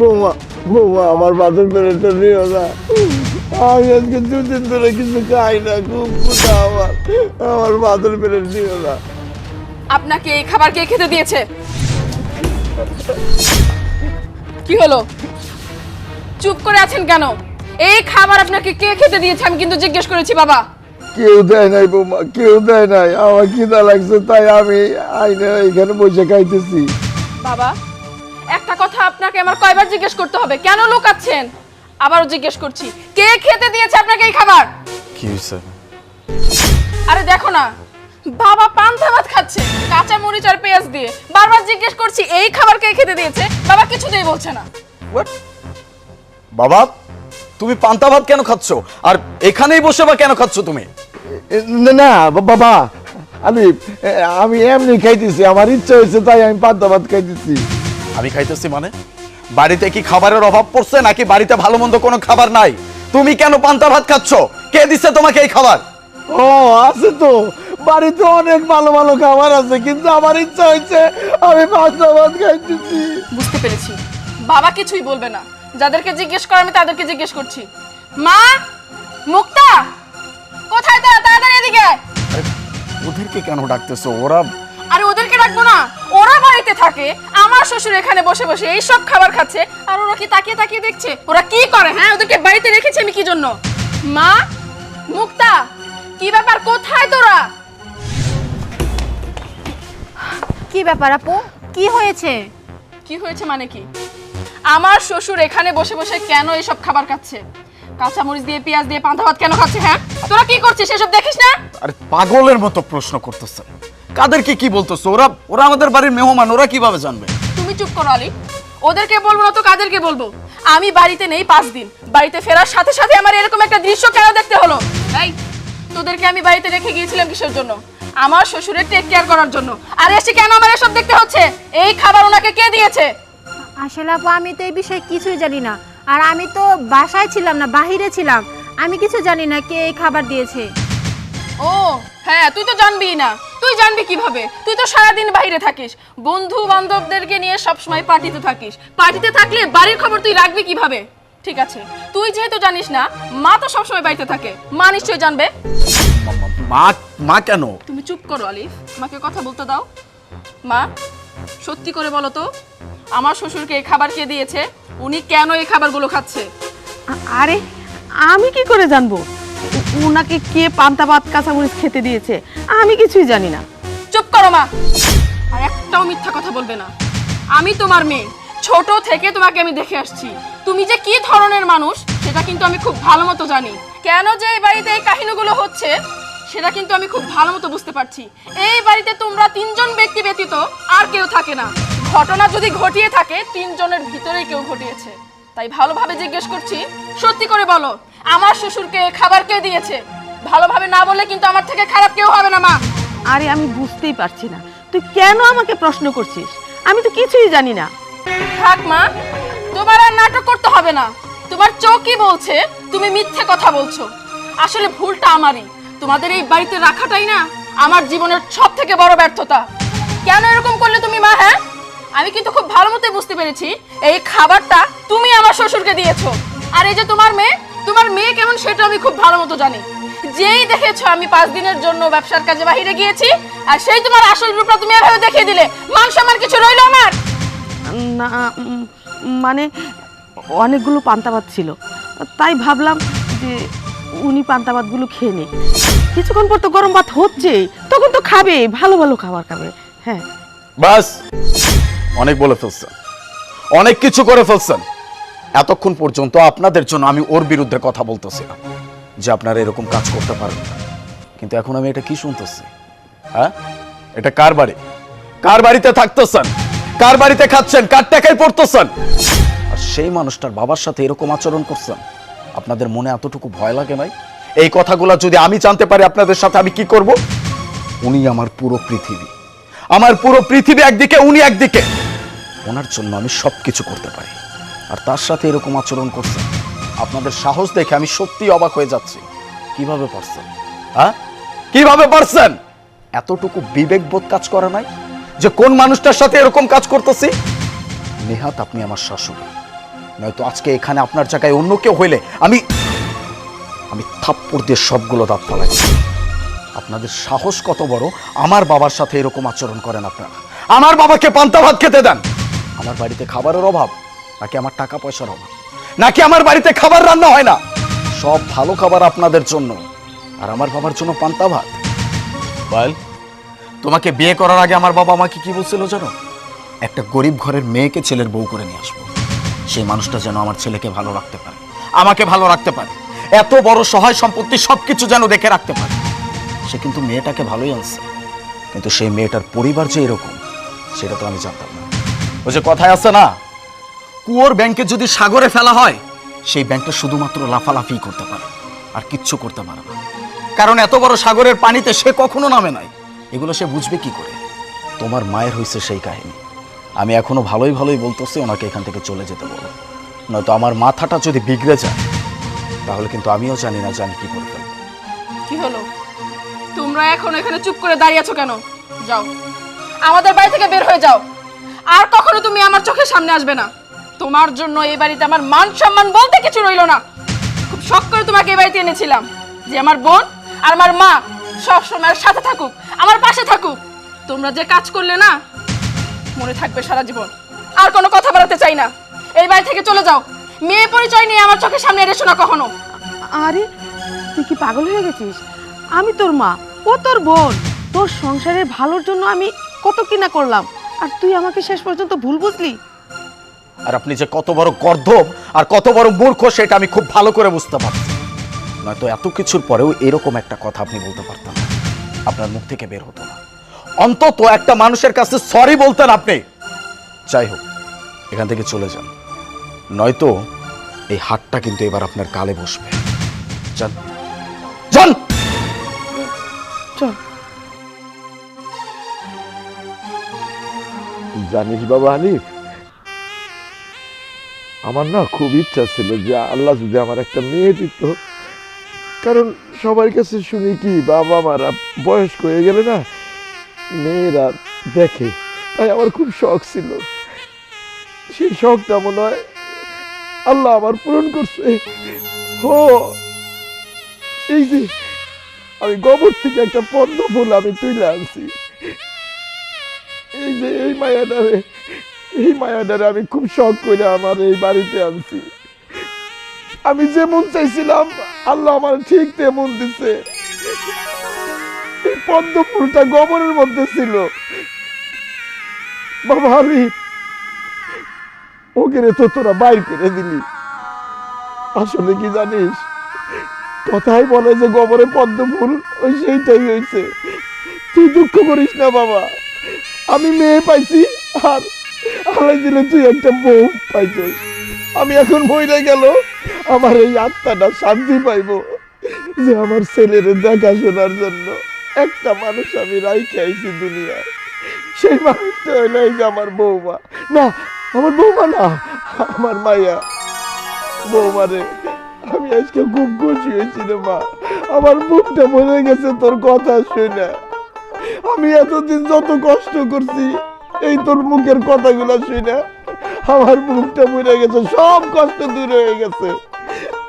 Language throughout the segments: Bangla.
বৌমা বৌমা আমার বাথরুম বেরোতে নিও না, আমি আজকে 2 দিন ধরে কিছু খাই না, খুব ক্ষুধা আমার বাথরুম বেরোতে নিও না। আপনাকে এই খাবার কে খেতে দিয়েছে? কি হলো, চুপ করে আছেন কেন? এই খাবার আপনাকে কে খেতে দিয়েছে আমি কিন্তু জিজ্ঞেস করেছি বাবা। কেউ দেয় নাই বৌমা, কেউ দেয় নাই, আমার খিদা লাগছে তাই আমি আইনে এখানে বসে খাইতেছি। বাবা একটা কথা আপনাকে আমার কয়বার জিজ্ঞেস করতে হবে, কেন লুকাচ্ছেন? আবারও জিজ্ঞেস করছি, কে খেতে দিয়েছে আপনাকে এই খাবার? কি হয়েছে? আরে দেখো না, বাবা পান্তা ভাত খাচ্ছে কাঁচা মরিচ আর পেঁয়াজ দিয়ে, বারবার জিজ্ঞেস করছি এই খাবার কে খেতে দিয়েছে, বাবা কিছুতেই বলছে না। বাবা তুমি পান্তা ভাত কেন খাচ্ছ, আর এখানেই বসে বা কেন খাচ্ছ তুমি? না না বাবা, আমি এমনি খাইতেছি, আমার ইচ্ছা হয়েছে তাই আমি পান্তা ভাত খাইতেছি। আমি খাইতেছি মানে? বাড়িতে কি খাবারের অভাব পড়ছে নাকি বাড়িতে ভালো মন্দ কোনো খাবার নাই? তুমি কেন পান্তা ভাত খাচ্ছ? কে দিচ্ছে তোমাকে এই খাবার? ও আছে তো, বাড়িতে অনেক ভালো ভালো খাবার আছে, কিন্তু আমার ইচ্ছা হয়েছে আমি পান্তা ভাত খাইতেছি। বুঝতে পেরেছি, বাবা কিছুই বলবে না, যাদেরকে জিজ্ঞেস কর আমি তাদেরকে জিজ্ঞেস করছি। মা, মুক্তা কোথায়? তারা তাড়াতাড়ি এদিকে। ওদেরকে কেন ডাকতেছো? ওরা আরে ওদেরকে রাখবো না, ওরা বাড়িতে থাকে, আমার শ্বশুর এখানে বসে বসে এই সব খাবার খাচ্ছে, আর ওরা কি তাকিয়ে তাকিয়ে দেখছে? ওরা কি করে? হ্যাঁ, ওদেরকে বাড়িতে রেখেছি আমি কি জন্য? মা, মুক্তা, কি ব্যাপার, কোথায় তোরা? কি ব্যাপার আপু, কি হয়েছে? কি হয়েছে মানে কি? আমার শ্বশুর এখানে বসে বসে কেন এইসব খাবার খাচ্ছে? কাঁচা মরিচ দিয়ে পেঁয়াজ দিয়ে পান্তা ভাত কেন খাচ্ছে? হ্যাঁ, তোরা কি করছিস সেসব দেখিস না? আরে পাগলের মতো প্রশ্ন করতেছে। কাদেরকে কি বলতেছো? ওরা ওরা আমাদের বাড়ির মেহমান, ওরা কিভাবে জানবে? তুমি চুপ করো আলী, ওদেরকে বলবো না তো কাদেরকে বলবো? আমি বাড়িতে নেই 5 দিন, বাড়িতে ফেরার সাথে সাথে আমার এরকম একটা দৃশ্য কেন দেখতে হলো? এই তোদেরকে আমি বাড়িতে রেখে গিয়েছিলাম কিসের জন্য? আমার শ্বশুরের টেক কেয়ার করার জন্য, আর এসে কেন আমার এসব দেখতে হচ্ছে? এই খাবার ওনাকে কে দিয়েছে? আসলে আপু আমি তো এই বিষয়ে কিছুই জানি না, আর আমি তো বাসায় ছিলাম না, বাহিরে ছিলাম, আমি কিছু জানি না কে এই খাবার দিয়েছে। ও হ্যাঁ, তুই তো জানবিই না, তুই জানবি কিভাবে? তুই তো সারাদিন বাইরে থাকিস, বন্ধু বান্ধবদেরকে নিয়ে সবসময় পার্টিতে থাকিস, পার্টিতে থাকলে বাড়ির খবর তুই রাখবি কিভাবে? ঠিক আছে, তুই যেহেতু জানিস না, মা তো সবসময় বাড়িতে থাকে, মা নিশ্চয়ই জানবে। মা মা কেন? তুমি চুপ করো আলিফ, মাকে কথা বলতে দাও। মা, সত্যি করে বলো তো, আমার শ্বশুরকে এই খাবার কে দিয়েছে? উনি কেন এই খাবারগুলো খাচ্ছে? আরে আমি কি করে জানবো উনাকে কে পান্তা ভাত কাঁচামরিচ খেতে দিয়েছে? আমি কিছুই জানি না। চুপ করো মা, আর একটাও মিথ্যা কথা বলবে না। আমি তোমার মেয়ে, ছোট থেকে তোমাকে আমি দেখে আসছি, তুমি যে কি ধরনের মানুষ সেটা কিন্তু আমি খুব ভালো মতো জানি। কেন যে এই বাড়িতে এই কাহিনীগুলো হচ্ছে সেটা কিন্তু আমি খুব ভালো মতো বুঝতে পারছি। এই বাড়িতে তোমরা 3 জন ব্যক্তি ব্যতীত আর কেউ থাকে না। ঘটনা যদি ঘটিয়ে থাকে 3 জনের ভিতরেই কেউ ঘটিয়েছে। তাই ভালোভাবে জিজ্ঞেস করছি, সত্যি করে বলো, আমার শ্বশুরকে খাবার কে দিয়েছে? ভালোভাবে না বললে কিন্তু আমার থেকে খারাপ কেউ হবে না মা। আরে আমি বুঝতেই পারছি না তুই কেন আমাকে প্রশ্ন করছিস, আমি তো কিছুই জানি না। থাক মা, তোমার আর নাটক করতে হবে না। তোমার চোখই বলছে তুমি মিথ্যে কথা বলছো। আসলে ভুলটা আমারই, তোমাদের এই বাড়িতে রাখাটাই না আমার জীবনের সবথেকে বড় ব্যর্থতা। কেন এরকম করলে তুমি মা? হ্যাঁ, আমি কিন্তু খুব ভালো মতো বুঝতে পেরেছি এই খাবারটা তুমি আমার শ্বশুরকে দিয়েছো। আর এই যে তোমার মেয়ে কেমন সেটা আমি খুব ভালো মতো জানি। যেই দেখেছো আমি 5 দিনের জন্য ব্যবসার কাজে বাইরে গিয়েছি, আর সেই তোমার আসল রূপটা তুমি এভাবে দেখিয়ে দিলে, মান সম্মান কিছু রইলো আমার? না মানে অনেকগুলো পান্তা ভাত ছিল, তাই ভাবলাম যে উনি পান্তা ভাতগুলো খেয়ে নে, কিছুক্ষণ পর তো গরম ভাত হচ্ছে, তখন তো খাবে, ভালো ভালো খাবার খাবে। হ্যাঁ বাস, অনেক বলে ফেলছেন, অনেক কিছু করে ফেলছেন। এতক্ষণ পর্যন্ত আপনাদের জন্য আমি ওর বিরুদ্ধে কথা বলতেছিলাম যে আপনারা এরকম কাজ করতে পারবেন না, কিন্তু এখন আমি এটা কি শুনতেছি? হ্যাঁ, এটা কার বাড়ি? কার বাড়িতে থাকতেছেন? কার বাড়িতে খাচ্ছেন? কার টাকায় পড়তেছেন? আর সেই মানুষটার বাবার সাথে এরকম আচরণ করছেন, আপনাদের মনে এতটুকু ভয় লাগে নাই? এই কথাগুলো যদি আমি জানতে পারি আপনাদের সাথে আমি কি করব? উনি আমার পুরো পৃথিবী, আমার পুরো পৃথিবী একদিকে, উনি একদিকে। ওনার জন্য আমি সবকিছু করতে পারি, আর তার সাথে এরকম আচরণ করছেন। আপনাদের সাহস দেখে আমি সত্যি অবাক হয়ে যাচ্ছি। কিভাবে পারছেন? হ্যাঁ, কিভাবে পারছেন? এতটুকু বিবেকবোধ কাজ করে নাই যে কোন মানুষটার সাথে এরকম কাজ করতেছি? নেহাত আপনি আমার শাশুড়ি, নয়তো আজকে এখানে আপনার জায়গায় অন্য কেউ হইলে আমি থাপ্পড় দিয়ে সবগুলো দাঁত ফালাই। আপনাদের সাহস কত বড়, আমার বাবার সাথে এরকম আচরণ করেন আপনারা। আমার বাবাকে পান্তা ভাত খেতে দেন। আমার বাড়িতে খাবারের অভাব নাকি আমার টাকা পয়সার অভাব, নাকি আমার বাড়িতে খাবার রান্না হয় না? সব ভালো খাবার আপনাদের জন্য, আর আমার বাবার জন্য পান্তা ভাত। বল, তোমাকে বিয়ে করার আগে আমার বাবা আমাকে কি বলছিল জানো? একটা গরিব ঘরের মেয়েকে ছেলের বউ করে নিয়ে আসবো, সেই মানুষটা যেন আমার ছেলেকে ভালো রাখতে পারে, আমাকে ভালো রাখতে পারে, এত বড় সহায় সম্পত্তি সবকিছু যেন দেখে রাখতে পারে। সে কিন্তু মেয়েটাকে ভালোই আনছে, কিন্তু সেই মেয়েটার পরিবার যে এরকম সেটা তো আমি জানতাম না। ওই যে কথায় আছে না, কুয়োর ব্যাংকে যদি সাগরে ফেলা হয়, সেই ব্যাংকটা শুধুমাত্র লাফালাফি করতে পারে, আর কিচ্ছু করতে পারে না। কারণ এত বড় সাগরের পানিতে সে কখনো নামে নাই। এগুলো সে বুঝবে কি করে? তোমার মায়ের হয়েছে সেই কাহিনী। আমি এখনো ভালোই ভালোই বলতেছি ওনাকে এখান থেকে চলে যেতে বলো, নয়তো আমার মাথাটা যদি বিগড়ে যায় তাহলে কিন্তু আমিও জানি না যে আমি কি করে ফেলবো। কি হলো, তোমরা এখন এখানে চুপ করে দাঁড়িয়ে আছো কেন? যাও, আমাদের বাড়ি থেকে বের হয়ে যাও। আর কখনো তুমি আমার চোখের সামনে আসবে না। তোমার জন্য এই বাড়িতে আমার মান সম্মান বলতে কিছু রইলো না। খুব শখ করে তোমাকে এই বাড়িতে এনেছিলাম যে আমার বোন আর আমার মা সব সময় সাথে থাকুক, আমার পাশে থাকুক। তোমরা যে কাজ করলে না, মনে থাকবে সারা জীবন। আর কোনো কথা বলতে চাই না, এই বাড়ি থেকে চলে যাও। মেয়ে পরিচয় নিয়ে আমার চোখের সামনে এসো না কখনো। আরে তুই কি পাগল হয়ে গেছিস? আমি তোর মা, ও তোর বোন। তোর সংসারের ভালোর জন্য আমি কত কিনা করলাম, আর তুই আমাকে শেষ পর্যন্ত ভুল বুঝলি? আর আপনি যে কত বড় গর্দভ আর কত বড় মূর্খ সেটা আমি খুব ভালো করে বুঝতে পারছি। নয়তো এত কিছুর পরেও এরকম একটা কথা আপনি বলতে পারতেন না, আপনার মুখ থেকে বের হতো না। অন্তত একটা মানুষের কাছে সরি বলতেন আপনি। যাই হোক, এখান থেকে চলে যান, নয়তো এই হাতটা কিন্তু এবার আপনার গালে বসবে। যান যান। চল। জানিস বাবা হানিফ, আমার না খুব ইচ্ছা ছিল যে আল্লাহ যদি আমার একটা মেয়ে দিত। কারণ সবার কাছে শুনি কি বাবা মারা বয়স্ক হয়ে গেলে না মেয়েরা দেখে, তাই আমার খুব শখ ছিল। সেই শখটা মনে হয় আল্লাহ আমার পূরণ করছে। ও এই যে আমি গোবর থেকে একটা পদ্ম ফুল আমি তুলে আনছি, এই যে এই মায়াটারে আমি খুব শখ করে আমার এই বাড়িতে আনছি। আমি যেমন চাইছিলাম আল্লাহ আমার ঠিক তেমন দিছে। এই পদ্ম ফুলটা গোবরের মধ্যে ছিল। বাবা হানিফ, ওকে তো তোরা বাইর করে দিলি। আসলে কি জানিস, কথাই বলে যে গোবরে পদ্ম ফুল, ওই সেইটাই হয়েছে। তুই দুঃখ করিস না বাবা, আমি মেয়ে পাইছি, আর আলাই দিলে তুই একটা বউ পাইছিস। আমি এখন মরে গেল আমার এই আত্মাটা শান্তি পাইব যে আমার ছেলের দেখাশোনার জন্য একটা মানুষ আমি রাইখে আইছি দুনিয়ায়। সেই মানুষটা হইলো এই যে আমার বৌমা। না, আমার বৌমা না, আমার মাইয়া। বৌমারে আমি আজকে খুব খুশি হয়েছি রে মা। আমার বুকটা মরে গেছে তোর কথা শুনে। আমি এতদিন যত কষ্ট করছি এই তোর মুখের কথাগুলো শুনে আমার বুকটা মরে গেছে, সব কষ্ট দূর হয়ে গেছে।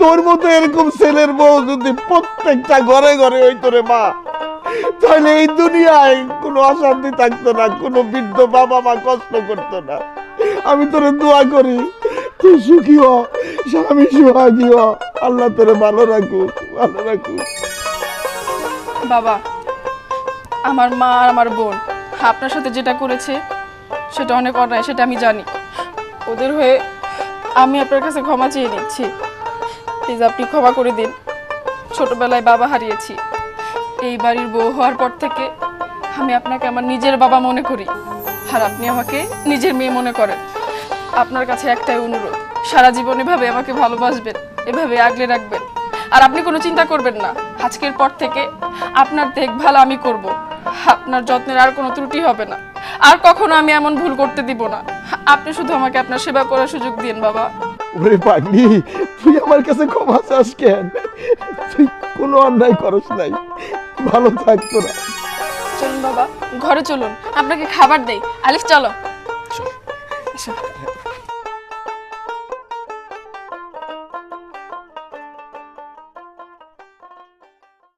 তোর মতো এরকম ছেলের বউ যদি প্রত্যেকটা ঘরে ঘরে হইতো রে মা, তাহলে এই দুনিয়ায় কোনো অশান্তি থাকতো না, কোনো বৃদ্ধ বাবা মা কষ্ট করতো না। আমি তোরে দোয়া করি তুই সুখী হ, স্বামী সুহাগী হ, আল্লাহ তোরে ভালো রাখুক, ভালো রাখুক। বাবা, আমার মা আর আমার বোন আপনার সাথে যেটা করেছে সেটা অনেক অন্যায়, সেটা আমি জানি। ওদের হয়ে আমি আপনার কাছে ক্ষমা চেয়ে নিচ্ছি। প্লিজ আপনি ক্ষমা করে দিন। ছোটবেলায় বাবা হারিয়েছি, এই বাড়ির বউ হওয়ার পর থেকে আমি আপনাকে আমার নিজের বাবা মনে করি, আর আপনি আমাকে নিজের মেয়ে মনে করেন। আপনার কাছে একটাই অনুরোধ, সারা জীবন এভাবে আমাকে ভালোবাসবেন, এভাবে আগলে রাখবেন। আর আপনি কোনো চিন্তা করবেন না, আজকের পর থেকে আপনার দেখভাল আমি করব। আপনার যত্নের আর কোনো ত্রুটি হবে না, আর কখনো আমি এমন ভুল করতে দিব না। আপনি শুধু আমাকে আপনার সেবা করার সুযোগ দিন বাবা। ওরে পাগলি, তুই আমার কাছে ক্ষমা চাস কেন? তুই কোনো অন্যায় করস নাই, ভালো থাক তোরা। চলুন বাবা, ঘরে চলুন, আপনাকে খাবার দেই। আলিফ চলো।